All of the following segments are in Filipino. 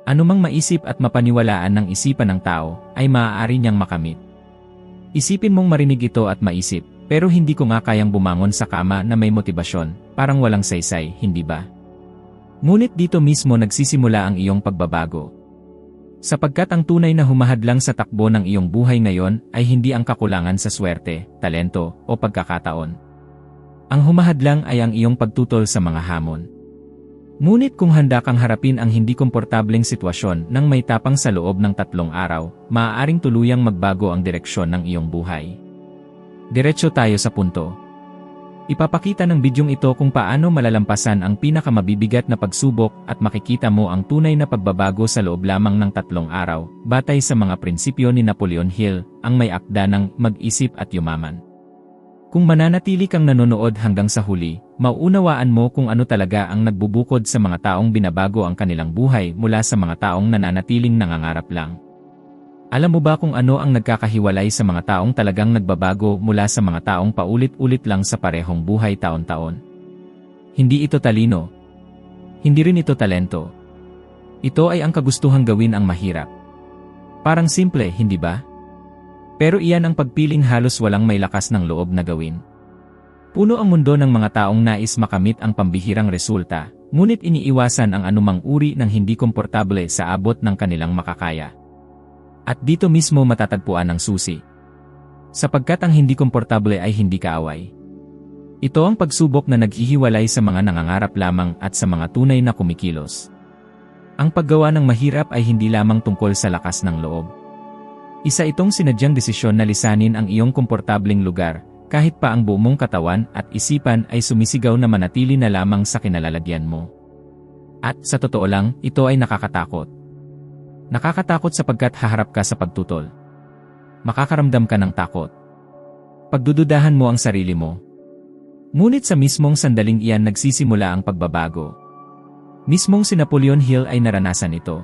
Anumang maisip at mapaniwalaan ng isipan ng tao, ay maaari niyang makamit. Isipin mong marinig ito at maisip, pero hindi ko nga kayang bumangon sa kama na may motibasyon, parang walang saysay, hindi ba? Ngunit dito mismo nagsisimula ang iyong pagbabago. Sapagkat ang tunay na humahadlang sa takbo ng iyong buhay ngayon ay hindi ang kakulangan sa swerte, talento, o pagkakataon. Ang humahadlang ay ang iyong pagtutol sa mga hamon. Ngunit kung handa kang harapin ang hindi komportableng sitwasyon nang may tapang sa loob ng 3 araw, maaaring tuluyang magbago ang direksyon ng iyong buhay. Diretso tayo sa punto. Ipapakita ng bidyong ito kung paano malalampasan ang pinakamabibigat na pagsubok at makikita mo ang tunay na pagbabago sa loob lamang ng 3 araw, batay sa mga prinsipyo ni Napoleon Hill, ang may akda ng mag-isip at yumaman. Kung mananatili kang nanonood hanggang sa huli, mauunawaan mo kung ano talaga ang nagbubukod sa mga taong binabago ang kanilang buhay mula sa mga taong nananatiling nangangarap lang. Alam mo ba kung ano ang nagkakahiwalay sa mga taong talagang nagbabago mula sa mga taong paulit-ulit lang sa parehong buhay taon-taon? Hindi ito talino. Hindi rin ito talento. Ito ay ang kagustuhang gawin ang mahirap. Parang simple, hindi ba? Pero iyan ang pagpiling halos walang may lakas ng loob na gawin. Puno ang mundo ng mga taong nais makamit ang pambihirang resulta, ngunit iniiwasan ang anumang uri ng hindi komportable sa abot ng kanilang makakaya. At dito mismo matatagpuan ang susi. Sapagkat ang hindi komportable ay hindi kaaway. Ito ang pagsubok na naghihiwalay sa mga nangangarap lamang at sa mga tunay na kumikilos. Ang paggawa ng mahirap ay hindi lamang tungkol sa lakas ng loob. Isa itong sinadyang desisyon na lisanin ang iyong komportableng lugar, kahit pa ang buong mong katawan at isipan ay sumisigaw na manatili na lamang sa kinalalagyan mo. At sa totoo lang, ito ay nakakatakot. Nakakatakot sapagkat haharap ka sa pagtutol. Makakaramdam ka ng takot. Pagdududahan mo ang sarili mo. Ngunit sa mismong sandaling iyan nagsisimula ang pagbabago. Mismong si Napoleon Hill ay naranasan ito.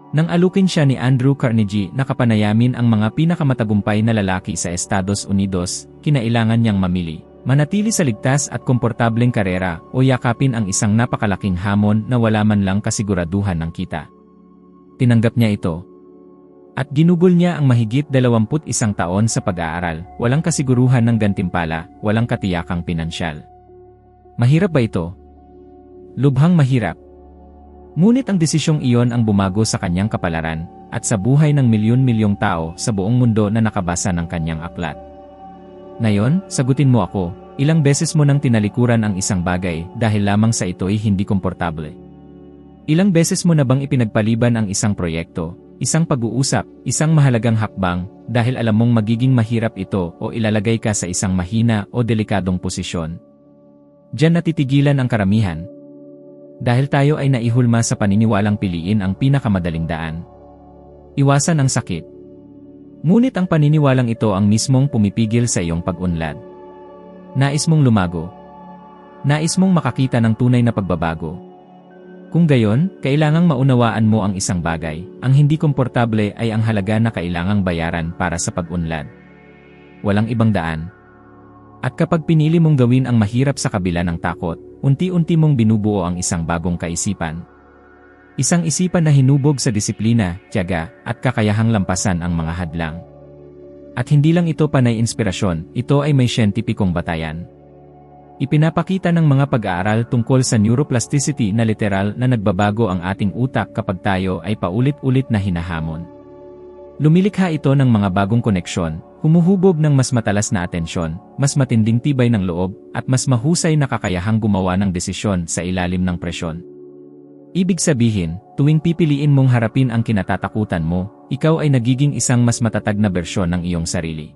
Nang alukin siya ni Andrew Carnegie na kapanayamin ang mga pinakamatagumpay na lalaki sa Estados Unidos, kinailangan niyang mamili, manatili sa ligtas at komportableng karera o yakapin ang isang napakalaking hamon na wala man lang kasiguraduhan ng kita. Tinanggap niya ito. At ginugol niya ang mahigit 21 taon sa pag-aaral, walang kasiguruhan ng gantimpala, walang katiyakang pinansyal. Mahirap ba ito? Lubhang mahirap. Ngunit ang desisyong iyon ang bumago sa kanyang kapalaran, at sa buhay ng milyon-milyong tao sa buong mundo na nakabasa ng kanyang aklat. Ngayon, sagutin mo ako, ilang beses mo nang tinalikuran ang isang bagay dahil lamang sa ito'y hindi komportable? Ilang beses mo na bang ipinagpaliban ang isang proyekto, isang pag-uusap, isang mahalagang hakbang, dahil alam mong magiging mahirap ito o ilalagay ka sa isang mahina o delikadong posisyon? Diyan natitigilan ang karamihan. Dahil tayo ay naihulma sa paniniwalang piliin ang pinakamadaling daan. Iwasan ang sakit. Ngunit ang paniniwalang ito ang mismong pumipigil sa iyong pag-unlad. Nais mong lumago. Nais mong makakita ng tunay na pagbabago. Kung gayon, kailangang maunawaan mo ang isang bagay, ang hindi komportable ay ang halaga na kailangang bayaran para sa pag-unlad. Walang ibang daan. At kapag pinili mong gawin ang mahirap sa kabila ng takot, unti-unti mong binubuo ang isang bagong kaisipan. Isang isipan na hinubog sa disiplina, tiyaga, at kakayahang lampasan ang mga hadlang. At hindi lang ito panay inspirasyon, ito ay may siyentipikong batayan. Ipinapakita ng mga pag-aaral tungkol sa neuroplasticity na literal na nagbabago ang ating utak kapag tayo ay paulit-ulit na hinahamon. Lumilikha ito ng mga bagong koneksyon, humuhubog ng mas matalas na atensyon, mas matinding tibay ng loob, at mas mahusay na kakayahang gumawa ng desisyon sa ilalim ng presyon. Ibig sabihin, tuwing pipiliin mong harapin ang kinatatakutan mo, ikaw ay nagiging isang mas matatag na bersyon ng iyong sarili.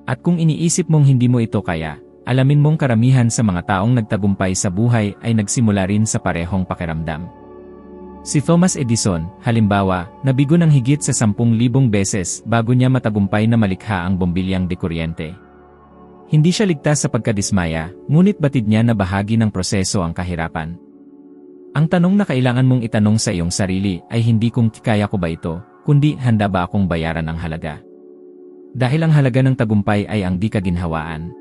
At kung iniisip mong hindi mo ito kaya, alamin mong karamihan sa mga taong nagtagumpay sa buhay ay nagsimula rin sa parehong pakiramdam. Si Thomas Edison, halimbawa, nabigo ng higit sa 10,000 beses bago niya matagumpay na malikha ang bombilyang de kuryente. Hindi siya ligtas sa pagkadismaya, ngunit batid niya na bahagi ng proseso ang kahirapan. Ang tanong na kailangan mong itanong sa iyong sarili ay hindi kung kaya ko ba ito, kundi handa ba akong bayaran ang halaga. Dahil ang halaga ng tagumpay ay ang di kaginhawaan.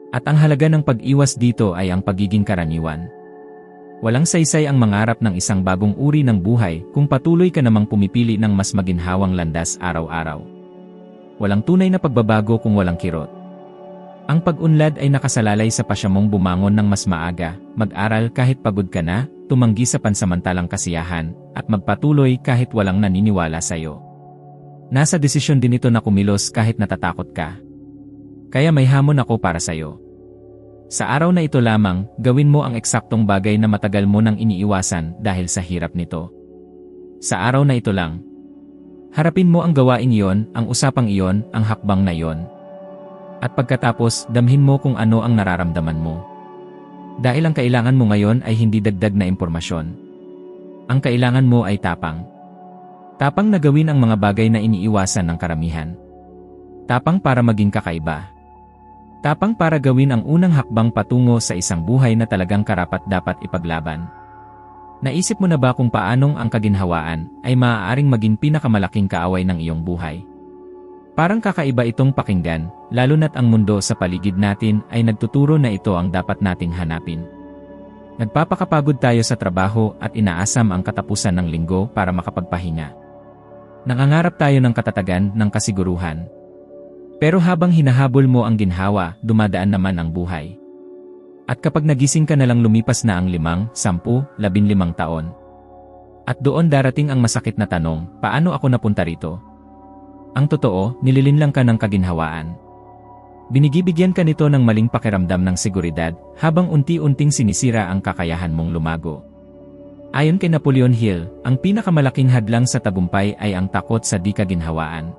At ang halaga ng pag-iwas dito ay ang pagiging karaniwan. Walang saysay ang mangarap ng isang bagong uri ng buhay kung patuloy ka namang pumipili ng mas maginhawang landas araw-araw. Walang tunay na pagbabago kung walang kirot. Ang pag-unlad ay nakasalalay sa pasya mong bumangon ng mas maaga, mag-aral kahit pagod ka na, tumanggi sa pansamantalang kasiyahan, at magpatuloy kahit walang naniniwala sa iyo. Nasa desisyon din ito na kumilos kahit natatakot ka. Kaya may hamon ako para sa iyo. Sa araw na ito lamang, gawin mo ang eksaktong bagay na matagal mo nang iniiwasan dahil sa hirap nito. Sa araw na ito lang. Harapin mo ang gawaing iyon, ang usapang iyon, ang hakbang na iyon. At pagkatapos, damhin mo kung ano ang nararamdaman mo. Dahil ang kailangan mo ngayon ay hindi dagdag na impormasyon. Ang kailangan mo ay tapang. Tapang na gawin ang mga bagay na iniiwasan ng karamihan. Tapang para maging kakaiba. Tapang para gawin ang unang hakbang patungo sa isang buhay na talagang karapat-dapat ipaglaban. Naisip mo na ba kung paanong ang kaginhawaan ay maaaring maging pinakamalaking kaaway ng iyong buhay? Parang kakaiba itong pakinggan, lalo na't ang mundo sa paligid natin ay nagtuturo na ito ang dapat nating hanapin. Nagpapakapagod tayo sa trabaho at inaasam ang katapusan ng linggo para makapagpahinga. Nangangarap tayo ng katatagan ng kasiguruhan. Pero habang hinahabol mo ang ginhawa, dumadaan naman ang buhay. At kapag nagising ka na lang lumipas na ang 5, 10, 15 taon. At doon darating ang masakit na tanong, paano ako napunta rito? Ang totoo, nililinlang ka ng kaginhawaan. Binigibigyan ka nito ng maling pakiramdam ng seguridad, habang unti-unting sinisira ang kakayahan mong lumago. Ayon kay Napoleon Hill, ang pinakamalaking hadlang sa tagumpay ay ang takot sa di kaginhawaan.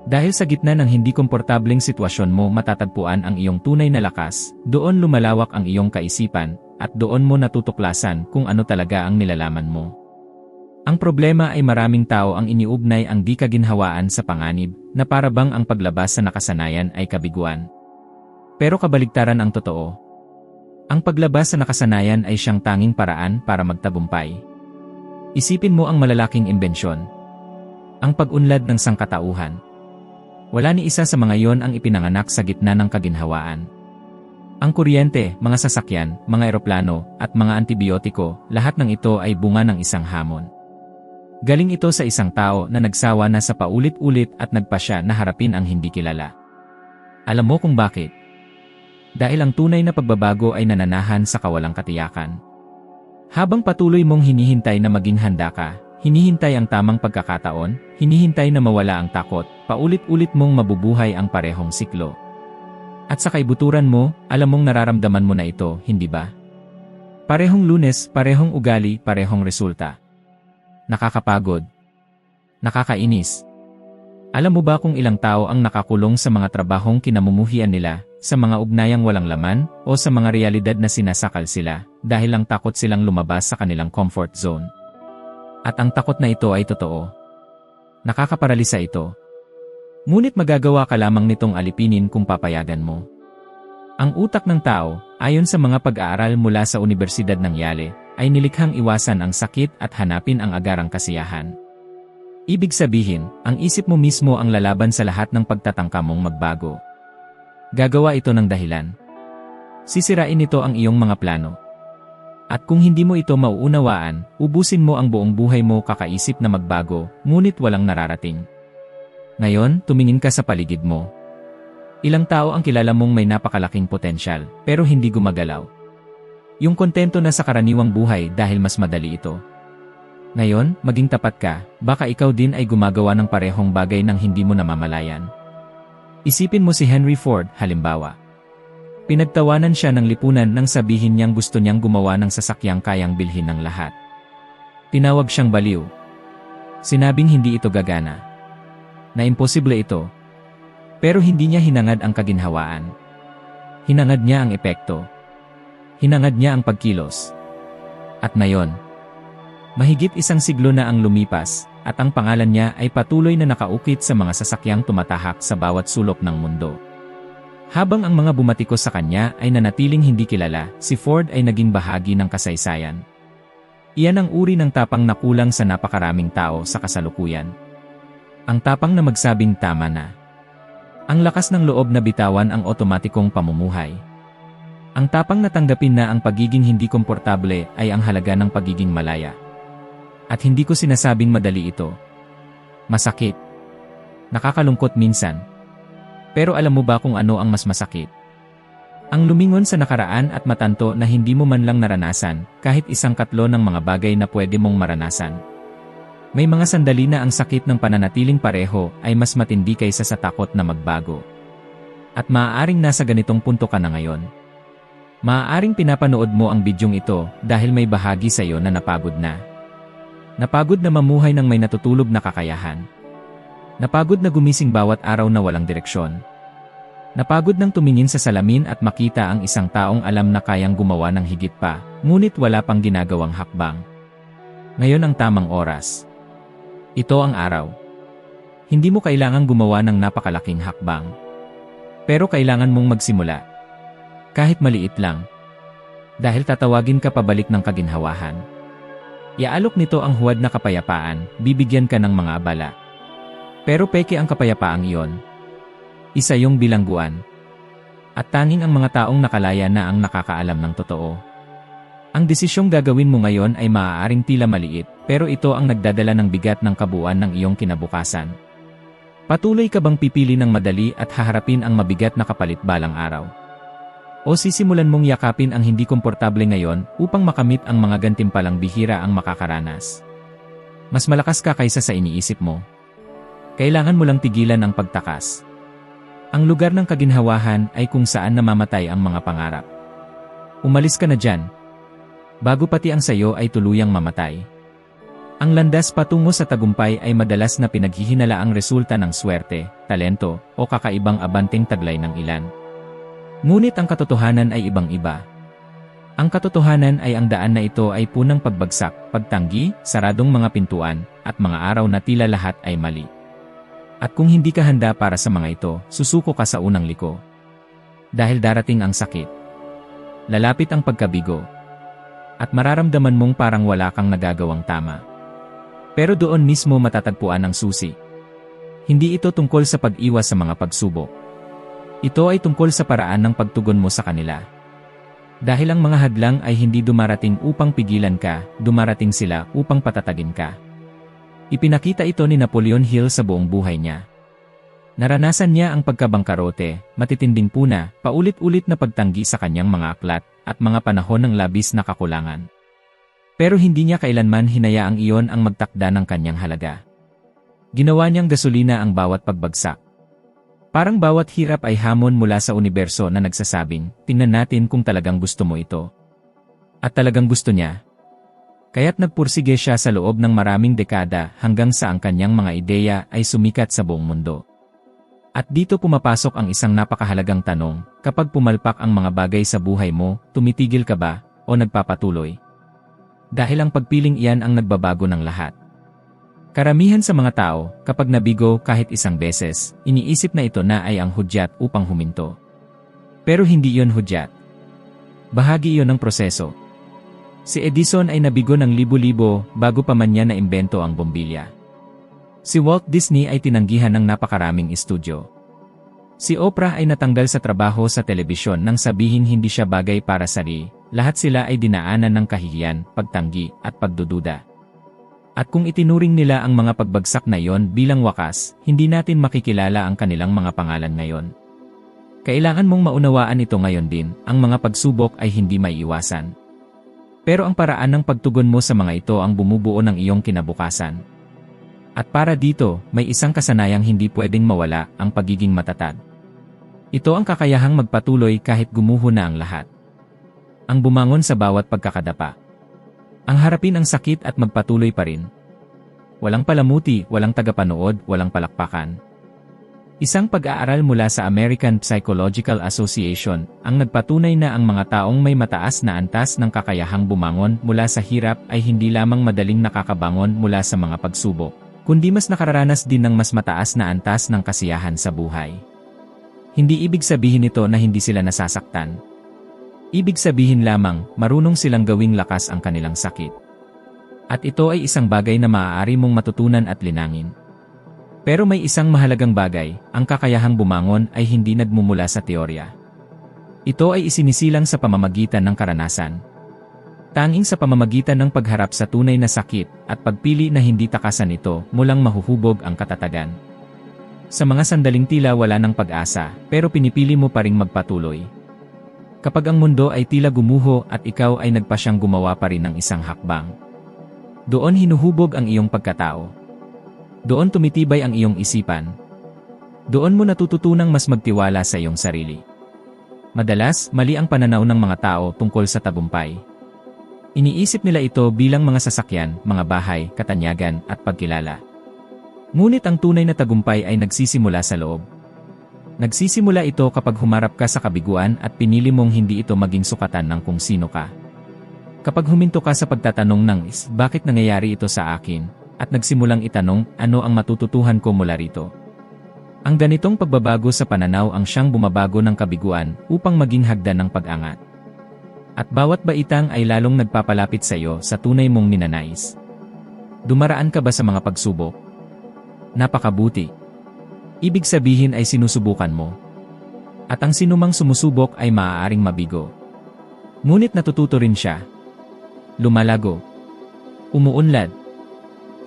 Dahil sa gitna ng hindi komportableng sitwasyon mo matatagpuan ang iyong tunay na lakas, doon lumalawak ang iyong kaisipan, at doon mo natutuklasan kung ano talaga ang nilalaman mo. Ang problema ay maraming tao ang iniugnay ang di kaginhawaan sa panganib, na parabang ang paglabas sa nakasanayan ay kabiguan. Pero kabaligtaran ang totoo. Ang paglabas sa nakasanayan ay siyang tanging paraan para magtagumpay. Isipin mo ang malalaking imbensyon. Ang pag-unlad ng sangkatauhan. Wala ni isa sa mga iyon ang ipinanganak sa gitna ng kaginhawaan. Ang kuryente, mga sasakyan, mga eroplano, at mga antibiotiko, lahat ng ito ay bunga ng isang hamon. Galing ito sa isang tao na nagsawa na sa paulit-ulit at nagpasya na harapin ang hindi kilala. Alam mo kung bakit? Dahil ang tunay na pagbabago ay nananahan sa kawalang katiyakan. Habang patuloy mong hinihintay na maging handa ka, hinihintay ang tamang pagkakataon, hinihintay na mawala ang takot, paulit-ulit mong mabubuhay ang parehong siklo. At sa kaibuturan mo, alam mong nararamdaman mo na ito, hindi ba? Parehong Lunes, parehong ugali, parehong resulta. Nakakapagod. Nakakainis. Alam mo ba kung ilang tao ang nakakulong sa mga trabahong kinamumuhian nila, sa mga ugnayang walang laman, o sa mga realidad na sinasakal sila, dahil lang takot silang lumabas sa kanilang comfort zone? At ang takot na ito ay totoo. Nakakaparalisa ito. Ngunit magagawa ka lamang nitong alipinin kung papayagan mo. Ang utak ng tao, ayon sa mga pag-aaral mula sa Universidad ng Yale, ay nilikhang iwasan ang sakit at hanapin ang agarang kasiyahan. Ibig sabihin, ang isip mo mismo ang lalaban sa lahat ng pagtatangka mong magbago. Gagawa ito ng dahilan. Sisirain nito ang iyong mga plano. At kung hindi mo ito mauunawaan, ubusin mo ang buong buhay mo kakaisip na magbago, ngunit walang nararating. Ngayon, tumingin ka sa paligid mo. Ilang tao ang kilala mong may napakalaking potensyal, pero hindi gumagalaw. Yung kontento na sa karaniwang buhay dahil mas madali ito. Ngayon, maging tapat ka, baka ikaw din ay gumagawa ng parehong bagay nang hindi mo namamalayan. Isipin mo si Henry Ford, halimbawa. Pinagtawanan siya ng lipunan nang sabihin niyang gusto niyang gumawa ng sasakyang kayang bilhin ng lahat. Tinawag siyang baliw. Sinabing hindi ito gagana. Na imposible ito. Pero hindi niya hinangad ang kaginhawaan. Hinangad niya ang epekto. Hinangad niya ang pagkilos. At ngayon, mahigit isang siglo na ang lumipas, at ang pangalan niya ay patuloy na nakaukit sa mga sasakyang tumatahak sa bawat sulok ng mundo. Habang ang mga bumatikos sa kanya ay nanatiling hindi kilala, si Ford ay naging bahagi ng kasaysayan. Iyan ang uri ng tapang na kulang sa napakaraming tao sa kasalukuyan. Ang tapang na magsabing tama na. Ang lakas ng loob na bitawan ang otomatikong pamumuhay. Ang tapang na tanggapin na ang pagiging hindi komportable ay ang halaga ng pagiging malaya. At hindi ko sinasabing madali ito. Masakit. Nakakalungkot minsan. Pero alam mo ba kung ano ang mas masakit? Ang lumingon sa nakaraan at matanto na hindi mo man lang naranasan kahit isang katlo ng mga bagay na pwede mong maranasan. May mga sandali na ang sakit ng pananatiling pareho ay mas matindi kaysa sa takot na magbago. At maaaring nasa ganitong punto ka na ngayon. Maaaring pinapanood mo ang bidyong ito dahil may bahagi sa iyo na napagod na. Napagod na mamuhay ng may natutulog na kakayahan. Napagod na gumising bawat araw na walang direksyon. Napagod nang tumingin sa salamin at makita ang isang taong alam na kayang gumawa ng higit pa, ngunit wala pang ginagawang hakbang. Ngayon ang tamang oras. Ito ang araw. Hindi mo kailangang gumawa ng napakalaking hakbang. Pero kailangan mong magsimula. Kahit maliit lang. Dahil tatawagin ka pabalik ng kaginhawahan. Iaalok nito ang huwad na kapayapaan, bibigyan ka ng mga abala. Pero peke ang kapayapaang iyon. Isa yung bilangguan. At tanging ang mga taong nakalaya na ang nakakaalam ng totoo. Ang desisyong gagawin mo ngayon ay maaaring tila maliit, pero ito ang nagdadala ng bigat ng kabuuan ng iyong kinabukasan. Patuloy ka bang pipili ng madali at haharapin ang mabigat na kapalit balang araw? O sisimulan mong yakapin ang hindi komportable ngayon upang makamit ang mga gantimpalang bihira ang makakaranas? Mas malakas ka kaysa sa iniisip mo. Kailangan mo lang tigilan ang pagtakas. Ang lugar ng kaginhawahan ay kung saan namamatay ang mga pangarap. Umalis ka na dyan. Bago pati ang sayo ay tuluyang mamatay. Ang landas patungo sa tagumpay ay madalas na pinaghihinalaang resulta ng swerte, talento, o kakaibang abanting taglay ng ilan. Ngunit ang katotohanan ay ibang-iba. Ang katotohanan ay ang daan na ito ay punang pagbagsak, pagtanggi, saradong mga pintuan, at mga araw na tila lahat ay mali. At kung hindi ka handa para sa mga ito, susuko ka sa unang liko. Dahil darating ang sakit. Lalapit ang pagkabigo. At mararamdaman mong parang wala kang nagagawang tama. Pero doon mismo matatagpuan ang susi. Hindi ito tungkol sa pag-iwas sa mga pagsubok. Ito ay tungkol sa paraan ng pagtugon mo sa kanila. Dahil ang mga hadlang ay hindi dumarating upang pigilan ka, dumarating sila upang patatagin ka. Ipinakita ito ni Napoleon Hill sa buong buhay niya. Naranasan niya ang pagkabangkarote, matitinding puna, paulit-ulit na pagtanggi sa kanyang mga aklat, at mga panahon ng labis na kakulangan. Pero hindi niya kailanman hinayaang iyon ang magtakda ng kanyang halaga. Ginawa niyang gasolina ang bawat pagbagsak. Parang bawat hirap ay hamon mula sa universo na nagsasabing, tingnan natin kung talagang gusto mo ito. At talagang gusto niya. Kaya't nagpursige siya sa loob ng maraming dekada hanggang sa ang kanyang mga ideya ay sumikat sa buong mundo. At dito pumapasok ang isang napakahalagang tanong, kapag pumalpak ang mga bagay sa buhay mo, tumitigil ka ba, o nagpapatuloy? Dahil ang pagpiling iyan ang nagbabago ng lahat. Karamihan sa mga tao, kapag nabigo kahit isang beses, iniisip na ito na ay ang hudyat upang huminto. Pero hindi iyon hudyat. Bahagi iyon ng proseso. Si Edison ay nabigo ng libo-libo bago pa man niya naimbento ang bombilya. Si Walt Disney ay tinanggihan ng napakaraming estudyo. Si Oprah ay natanggal sa trabaho sa telebisyon nang sabihin hindi siya bagay para sa ri. Lahat sila ay dinaanan ng kahihiyan, pagtanggi, at pagdududa. At kung itinuring nila ang mga pagbagsak na iyon bilang wakas, hindi natin makikilala ang kanilang mga pangalan ngayon. Kailangan mong maunawaan ito ngayon din, ang mga pagsubok ay hindi may iwasan. Pero ang paraan ng pagtugon mo sa mga ito ang bumubuo ng iyong kinabukasan. At para dito, may isang kasanayang hindi pwedeng mawala, ang pagiging matatag. Ito ang kakayahang magpatuloy kahit gumuho na ang lahat. Ang bumangon sa bawat pagkakadapa. Ang harapin ang sakit at magpatuloy pa rin. Walang palamuti, walang tagapanood, walang palakpakan. Isang pag-aaral mula sa American Psychological Association ang nagpatunay na ang mga taong may mataas na antas ng kakayahang bumangon mula sa hirap ay hindi lamang madaling nakakabangon mula sa mga pagsubok, kundi mas nakararanas din ng mas mataas na antas ng kasiyahan sa buhay. Hindi ibig sabihin ito na hindi sila nasasaktan. Ibig sabihin lamang, marunong silang gawing lakas ang kanilang sakit. At ito ay isang bagay na maaari mong matutunan at linangin. Pero may isang mahalagang bagay, ang kakayahang bumangon ay hindi nagmumula sa teorya. Ito ay isinisilang sa pamamagitan ng karanasan. Tanging sa pamamagitan ng pagharap sa tunay na sakit at pagpili na hindi takasan ito, mulang mahuhubog ang katatagan. Sa mga sandaling tila wala ng pag-asa, pero pinipili mo pa ring magpatuloy. Kapag ang mundo ay tila gumuho at ikaw ay nagpasyang gumawa pa rin ng isang hakbang. Doon hinuhubog ang iyong pagkatao. Doon tumitibay ang iyong isipan. Doon mo natututunang mas magtiwala sa iyong sarili. Madalas, mali ang pananaw ng mga tao tungkol sa tagumpay. Iniisip nila ito bilang mga sasakyan, mga bahay, katanyagan, at pagkilala. Ngunit ang tunay na tagumpay ay nagsisimula sa loob. Nagsisimula ito kapag humarap ka sa kabiguan at pinili mong hindi ito maging sukatan ng kung sino ka. Kapag huminto ka sa pagtatanong ng bakit nangyayari ito sa akin, at nagsimulang itanong ano ang matututuhan ko mula rito. Ang ganitong pagbabago sa pananaw ang siyang bumabago ng kabiguan upang maging hagdan ng pag-angat. At bawat baitang ay lalong nagpapalapit sa iyo sa tunay mong ninanais. Dumaraan ka ba sa mga pagsubok? Napakabuti. Ibig sabihin ay sinusubukan mo. At ang sinumang sumusubok ay maaaring mabigo. Ngunit natututo rin siya. Lumalago. Umuunlad.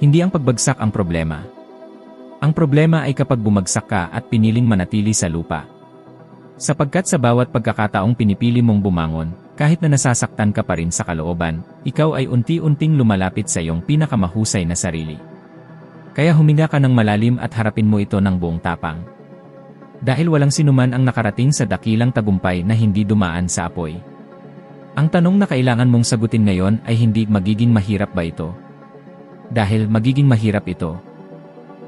Hindi ang pagbagsak ang problema. Ang problema ay kapag bumagsak ka at piniling manatili sa lupa. Sapagkat sa bawat pagkakataong pinipili mong bumangon, kahit na nasasaktan ka pa rin sa kalooban, ikaw ay unti-unting lumalapit sa iyong pinakamahusay na sarili. Kaya huminga ka ng malalim at harapin mo ito ng buong tapang. Dahil walang sinuman ang nakarating sa dakilang tagumpay na hindi dumaan sa apoy. Ang tanong na kailangan mong sagutin ngayon ay hindi magiging mahirap ba ito? Dahil magiging mahirap ito.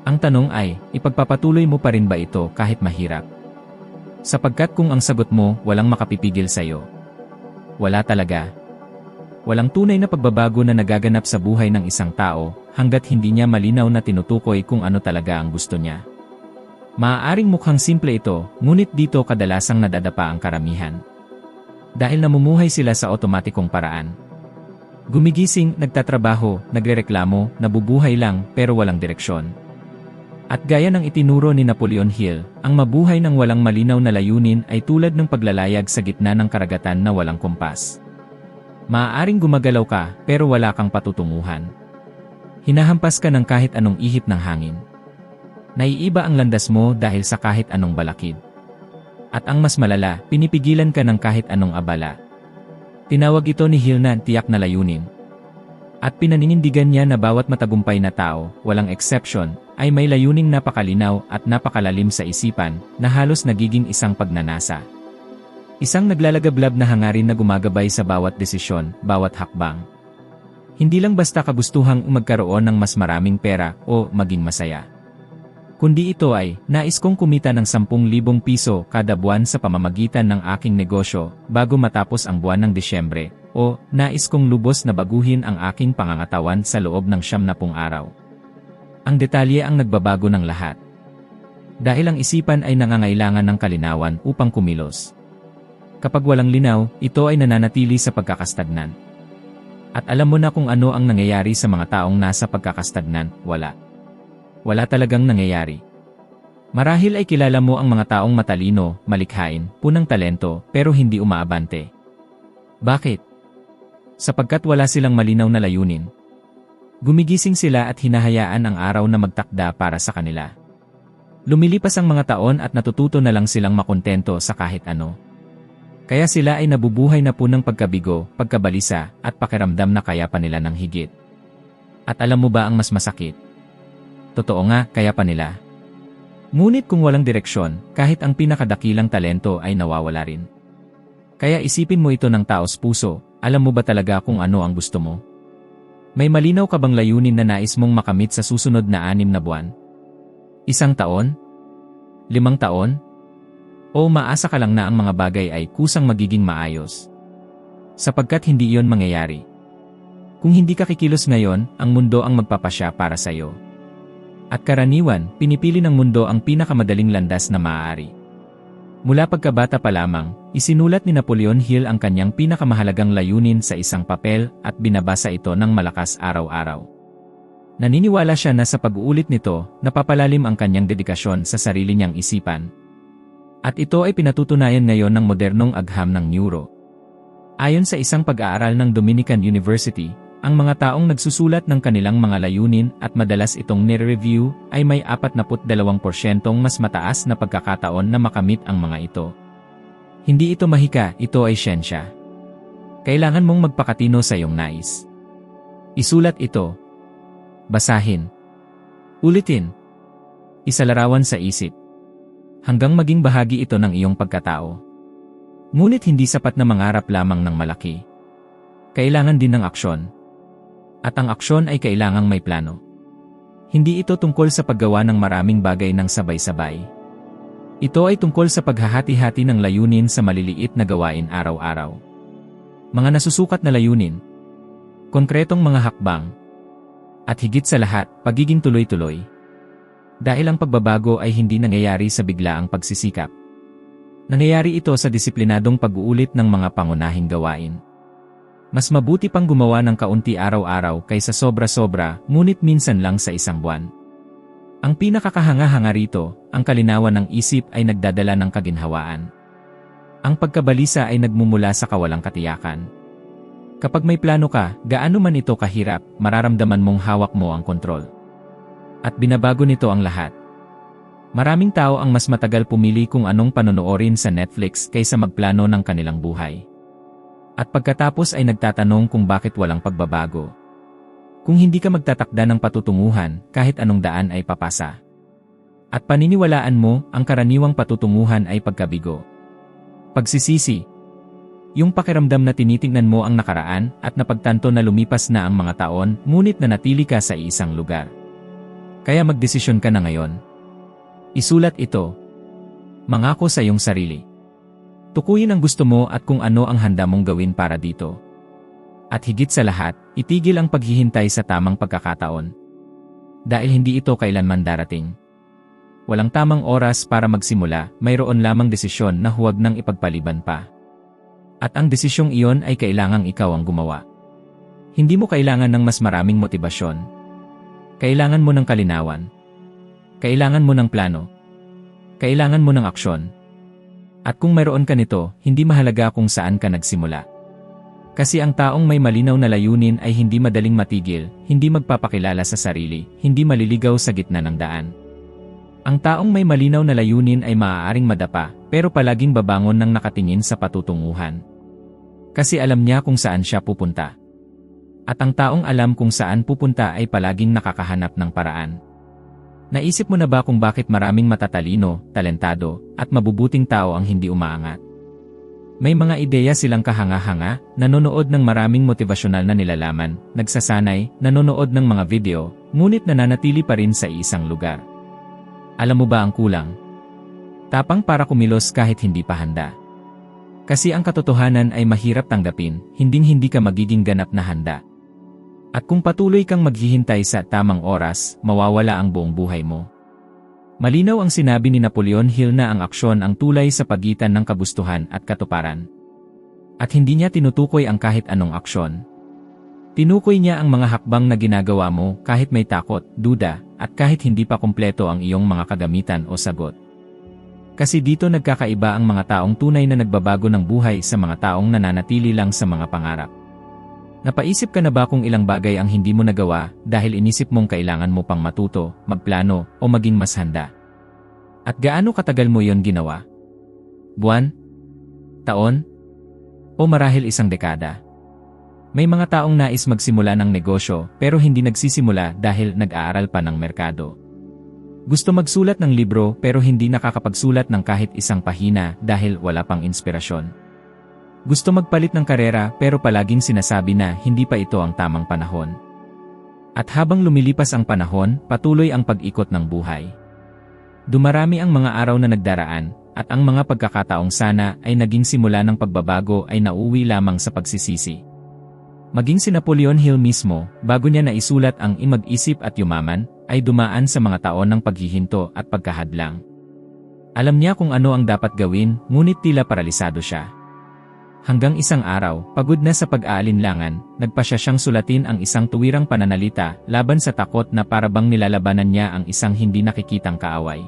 Ang tanong ay, ipagpapatuloy mo pa rin ba ito kahit mahirap? Sapagkat kung ang sagot mo, walang makapipigil sa iyo. Wala talaga. Walang tunay na pagbabago na nagaganap sa buhay ng isang tao hanggat hindi niya malinaw na tinutukoy kung ano talaga ang gusto niya. Maaaring mukhang simple ito, ngunit dito kadalasang nadadapa ang karamihan. Dahil namumuhay sila sa otomatikong paraan. Gumigising, nagtatrabaho, nagrereklamo, nabubuhay lang pero walang direksyon. At gaya ng itinuro ni Napoleon Hill, ang mabuhay ng walang malinaw na layunin ay tulad ng paglalayag sa gitna ng karagatan na walang kompas. Maaaring gumagalaw ka pero wala kang patutunguhan. Hinahampas ka ng kahit anong ihip ng hangin. Naiiba ang landas mo dahil sa kahit anong balakid. At ang mas malala, pinipigilan ka ng kahit anong abala. Tinawag ito ni Hill na tiyak na layunin. At pinaninindigan niya na bawat matagumpay na tao, walang exception, ay may layuning napakalinaw at napakalalim sa isipan na halos nagiging isang pagnanasa. Isang naglalagablab na hangarin na gumagabay sa bawat desisyon, bawat hakbang. Hindi lang basta kagustuhang magkaroon ng mas maraming pera o maging masaya. Kundi ito ay, nais kong kumita ng 10,000 piso kada buwan sa pamamagitan ng aking negosyo bago matapos ang buwan ng Disyembre. O, nais kong lubos na baguhin ang aking pangangatawan sa loob ng 70 araw. Ang detalye ang nagbabago ng lahat. Dahil ang isipan ay nangangailangan ng kalinawan upang kumilos. Kapag walang linaw, ito ay nananatili sa pagkakastagnan. At alam mo na kung ano ang nangyayari sa mga taong nasa pagkakastagnan, wala. Wala talagang nangyayari. Marahil ay kilala mo ang mga taong matalino, malikhain, punang talento, pero hindi umaabante. Bakit? Sapagkat wala silang malinaw na layunin. Gumigising sila at hinahayaan ang araw na magtakda para sa kanila. Lumilipas ang mga taon at natututo na lang silang makontento sa kahit ano. Kaya sila ay nabubuhay na punang pagkabigo, pagkabalisa, at pakiramdam na kaya pa nila ng higit. At alam mo ba ang mas masakit? Totoo nga, kaya pa nila. Ngunit kung walang direksyon, kahit ang pinakadakilang talento ay nawawala rin. Kaya isipin mo ito ng taos puso, alam mo ba talaga kung ano ang gusto mo? May malinaw ka bang layunin na nais mong makamit sa susunod na 6 na buwan? 1 taon? 5 taon? O maasa ka lang na ang mga bagay ay kusang magiging maayos? Sapagkat hindi iyon mangyayari. Kung hindi ka kikilos ngayon, ang mundo ang magpapasya para sa iyo. At karaniwan, pinipili ng mundo ang pinakamadaling landas na maaari. Mula pagkabata pa lamang, isinulat ni Napoleon Hill ang kanyang pinakamahalagang layunin sa isang papel at binabasa ito ng malakas araw-araw. Naniniwala siya na sa pag-uulit nito, napapalalim ang kanyang dedikasyon sa sarili niyang isipan. At ito ay pinatutunayan ngayon ng modernong agham ng neuro. Ayon sa isang pag-aaral ng Dominican University, ang mga taong nagsusulat ng kanilang mga layunin at madalas itong nire-review ay may 42% mas mataas na pagkakataon na makamit ang mga ito. Hindi ito mahika, ito ay siyensya. Kailangan mong magpakatino sa iyong nais. Isulat ito. Basahin. Ulitin. Isalarawan sa isip. Hanggang maging bahagi ito ng iyong pagkatao. Ngunit hindi sapat na mangarap lamang ng malaki. Kailangan din ng aksyon. At ang aksyon ay kailangang may plano. Hindi ito tungkol sa paggawa ng maraming bagay ng sabay-sabay. Ito ay tungkol sa paghahati-hati ng layunin sa maliliit na gawain araw-araw. Mga nasusukat na layunin. Konkretong mga hakbang. At higit sa lahat, pagiging tuloy-tuloy. Dahil ang pagbabago ay hindi nangyayari sa biglaang pagsisikap. Nangyayari ito sa disiplinadong pag-uulit ng mga pangunahing gawain. Mas mabuti pang gumawa ng kaunti araw-araw kaysa sobra-sobra, ngunit minsan lang sa isang buwan. Ang pinakakahanga-hanga rito, ang kalinawan ng isip ay nagdadala ng kaginhawaan. Ang pagkabalisa ay nagmumula sa kawalang katiyakan. Kapag may plano ka, gaano man ito kahirap, mararamdaman mong hawak mo ang kontrol. At binabago nito ang lahat. Maraming tao ang mas matagal pumili kung anong panonoorin sa Netflix kaysa magplano ng kanilang buhay. At pagkatapos ay nagtatanong kung bakit walang pagbabago. Kung hindi ka magtatakda ng patutunguhan, kahit anong daan ay papasa. At paniniwalaan mo, ang karaniwang patutunguhan ay pagkabigo. Pagsisisi. Yung pakiramdam na tinitingnan mo ang nakaraan at napagtanto na lumipas na ang mga taon, ngunit nanatili ka sa isang lugar. Kaya magdesisyon ka na ngayon. Isulat ito. Mangako sa iyong sarili. Tukuyin ang gusto mo at kung ano ang handa mong gawin para dito. At higit sa lahat, itigil ang paghihintay sa tamang pagkakataon. Dahil hindi ito kailanman darating. Walang tamang oras para magsimula, mayroon lamang desisyon na huwag nang ipagpaliban pa. At ang desisyong iyon ay kailangang ikaw ang gumawa. Hindi mo kailangan ng mas maraming motibasyon. Kailangan mo ng kalinawan. Kailangan mo ng plano. Kailangan mo ng aksyon. At kung mayroon ka nito, hindi mahalaga kung saan ka nagsimula. Kasi ang taong may malinaw na layunin ay hindi madaling matigil, hindi magpapakilala sa sarili, hindi maliligaw sa gitna ng daan. Ang taong may malinaw na layunin ay maaaring madapa, pero palaging babangon ng nakatingin sa patutunguhan. Kasi alam niya kung saan siya pupunta. At ang taong alam kung saan pupunta ay palaging nakakahanap ng paraan. Naisip mo na ba kung bakit maraming matatalino, talentado, at mabubuting tao ang hindi umaangat? May mga ideya silang kahanga-hanga, nanonood ng maraming motivasyonal na nilalaman, nagsasanay, nanonood ng mga video, ngunit nananatili pa rin sa isang lugar. Alam mo ba ang kulang? Tapang para kumilos kahit hindi pa handa. Kasi ang katotohanan ay mahirap tanggapin, hinding-hindi ka magiging ganap na handa. At kung patuloy kang maghihintay sa tamang oras, mawawala ang buong buhay mo. Malinaw ang sinabi ni Napoleon Hill na ang aksyon ang tulay sa pagitan ng kagustuhan at katuparan. At hindi niya tinutukoy ang kahit anong aksyon. Tinukoy niya ang mga hakbang na ginagawa mo kahit may takot, duda, at kahit hindi pa kumpleto ang iyong mga kagamitan o sagot. Kasi dito nagkakaiba ang mga taong tunay na nagbabago ng buhay sa mga taong nananatili lang sa mga pangarap. Napaisip ka na ba kung ilang bagay ang hindi mo nagawa dahil inisip mong kailangan mo pang matuto, magplano, o maging mas handa? At gaano katagal mo yon ginawa? Buwan? Taon? O marahil isang dekada? May mga taong nais magsimula ng negosyo pero hindi nagsisimula dahil nag-aaral pa ng merkado. Gusto magsulat ng libro pero hindi nakakapagsulat ng kahit isang pahina dahil wala pang inspirasyon. Gusto magpalit ng karera pero palaging sinasabi na hindi pa ito ang tamang panahon. At habang lumilipas ang panahon, patuloy ang pag-ikot ng buhay. Dumarami ang mga araw na nagdaraan, at ang mga pagkakataong sana ay naging simula ng pagbabago ay nauwi lamang sa pagsisisi. Maging si Napoleon Hill mismo, bago niya naisulat ang Mag-isip at Yumaman, ay dumaan sa mga taon ng paghihinto at pagkahadlang. Alam niya kung ano ang dapat gawin, ngunit tila paralisado siya. Hanggang isang araw, pagod na sa pag-aalinlangan, nagpasya siyang sulatin ang isang tuwirang pananalita laban sa takot na parabang nilalabanan niya ang isang hindi nakikitang kaaway.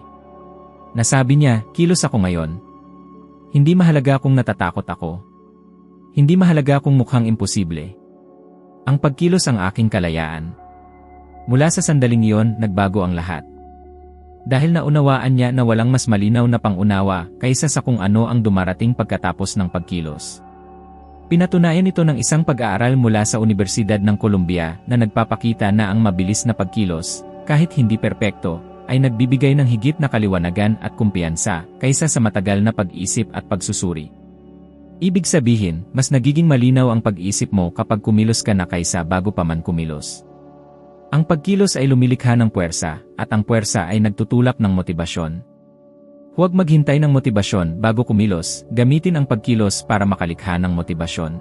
Nasabi niya, kilos ako ngayon. Hindi mahalaga kung natatakot ako. Hindi mahalaga kung mukhang imposible. Ang pagkilos ang aking kalayaan. Mula sa sandaling iyon, nagbago ang lahat. Dahil naunawaan niya na walang mas malinaw na pangunawa kaysa sa kung ano ang dumarating pagkatapos ng pagkilos. Pinatunayan ito ng isang pag-aaral mula sa Universidad ng Columbia na nagpapakita na ang mabilis na pagkilos, kahit hindi perpekto, ay nagbibigay ng higit na kaliwanagan at kumpiyansa kaysa sa matagal na pag-isip at pagsusuri. Ibig sabihin, mas nagiging malinaw ang pag-isip mo kapag kumilos ka na kaysa bago pa man kumilos. Ang pagkilos ay lumilikha ng puwersa, at ang puwersa ay nagtutulak ng motibasyon. Huwag maghintay ng motibasyon bago kumilos, gamitin ang pagkilos para makalikha ng motibasyon.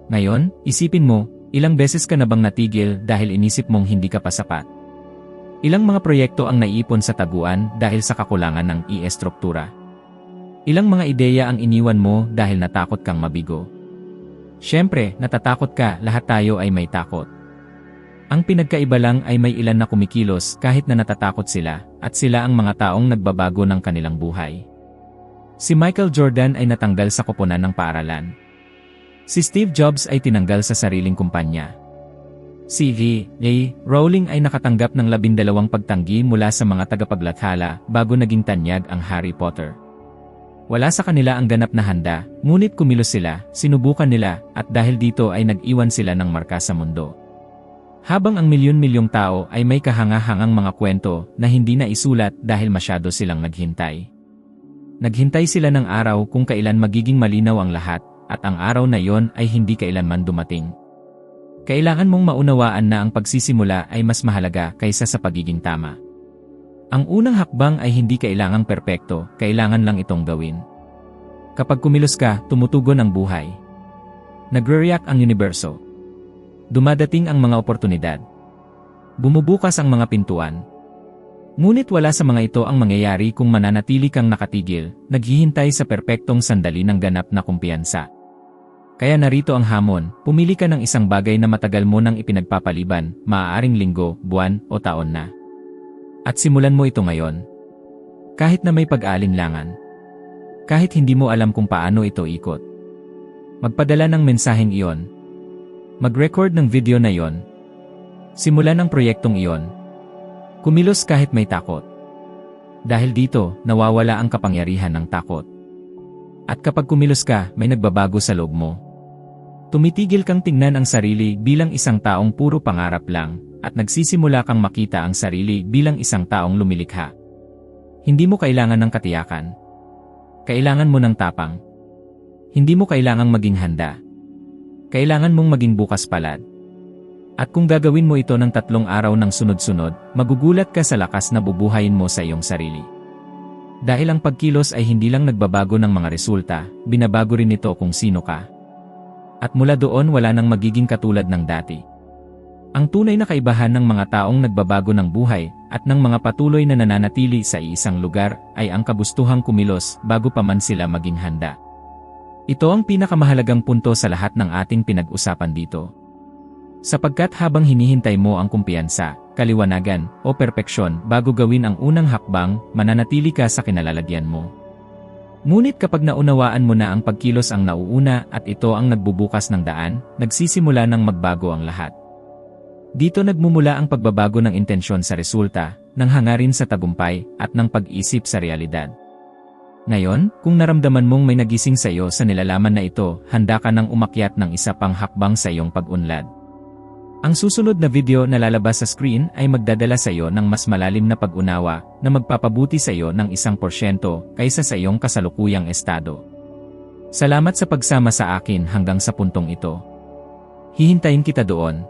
Ngayon, isipin mo, ilang beses ka na bang natigil dahil inisip mong hindi ka pa sapat? Ilang mga proyekto ang naiipon sa taguan dahil sa kakulangan ng e-struktura? Ilang mga ideya ang iniwan mo dahil natakot kang mabigo? Siyempre, natatakot ka, lahat tayo ay may takot. Ang pinagkaiba lang ay may ilan na kumikilos kahit na natatakot sila, at sila ang mga taong nagbabago ng kanilang buhay. Si Michael Jordan ay natanggal sa koponan ng paaralan. Si Steve Jobs ay tinanggal sa sariling kumpanya. Si J.K. Rowling ay nakatanggap ng 12 pagtanggi mula sa mga tagapaglathala bago naging tanyag ang Harry Potter. Wala sa kanila ang ganap na handa, ngunit kumilos sila, sinubukan nila, at dahil dito ay nag-iwan sila ng marka sa mundo. Habang ang milyon-milyong tao ay may kahanga-hangang mga kwento na hindi na isulat dahil masyado silang naghintay. Naghintay sila ng araw kung kailan magiging malinaw ang lahat, at ang araw na iyon ay hindi kailanman dumating. Kailangan mong maunawaan na ang pagsisimula ay mas mahalaga kaysa sa pagiging tama. Ang unang hakbang ay hindi kailangang perpekto, kailangan lang itong gawin. Kapag kumilos ka, tumutugon ang buhay. Nagre-react ang universo. Dumadating ang mga oportunidad. Bumubukas ang mga pintuan. Ngunit wala sa mga ito ang mangyayari kung mananatili kang nakatigil, naghihintay sa perpektong sandali ng ganap na kumpiyansa. Kaya narito ang hamon, pumili ka ng isang bagay na matagal mo nang ipinagpapaliban, maaaring linggo, buwan, o taon na. At simulan mo ito ngayon. Kahit na may pag-aalinlangan. Kahit hindi mo alam kung paano ito ikot. Magpadala ng mensaheng iyon. Mag-record ng video na iyon. Simulan ang proyektong iyon. Kumilos kahit may takot. Dahil dito, nawawala ang kapangyarihan ng takot. At kapag kumilos ka, may nagbabago sa loob mo. Tumitigil kang tingnan ang sarili bilang isang taong puro pangarap lang, at nagsisimula kang makita ang sarili bilang isang taong lumilikha. Hindi mo kailangan ng katiyakan. Kailangan mo ng tapang. Hindi mo kailangang maging handa. Kailangan mong maging bukas palad. At kung gagawin mo ito ng 3 araw ng sunod-sunod, magugulat ka sa lakas na bubuhayin mo sa iyong sarili. Dahil ang pagkilos ay hindi lang nagbabago ng mga resulta, binabago rin ito kung sino ka. At mula doon wala nang magiging katulad ng dati. Ang tunay na kaibahan ng mga taong nagbabago ng buhay at ng mga patuloy na nananatili sa isang lugar ay ang kabustuhang kumilos bago pa man sila maging handa. Ito ang pinakamahalagang punto sa lahat ng ating pinag-usapan dito. Sapagkat habang hinihintay mo ang kumpiyansa, kaliwanagan, o perpeksyon bago gawin ang unang hakbang, mananatili ka sa kinalalagyan mo. Ngunit kapag naunawaan mo na ang pagkilos ang nauuna at ito ang nagbubukas ng daan, nagsisimula ng magbago ang lahat. Dito nagmumula ang pagbabago ng intensyon sa resulta, ng hangarin sa tagumpay, at ng pag-isip sa realidad. Ngayon, kung naramdaman mong may nagising sa iyo sa nilalaman na ito, handa ka nang umakyat ng isa pang hakbang sa iyong pag-unlad. Ang susunod na video na lalabas sa screen ay magdadala sa iyo ng mas malalim na pag-unawa na magpapabuti sa iyo ng 1% kaysa sa iyong kasalukuyang estado. Salamat sa pagsama sa akin hanggang sa puntong ito. Hihintayin kita doon.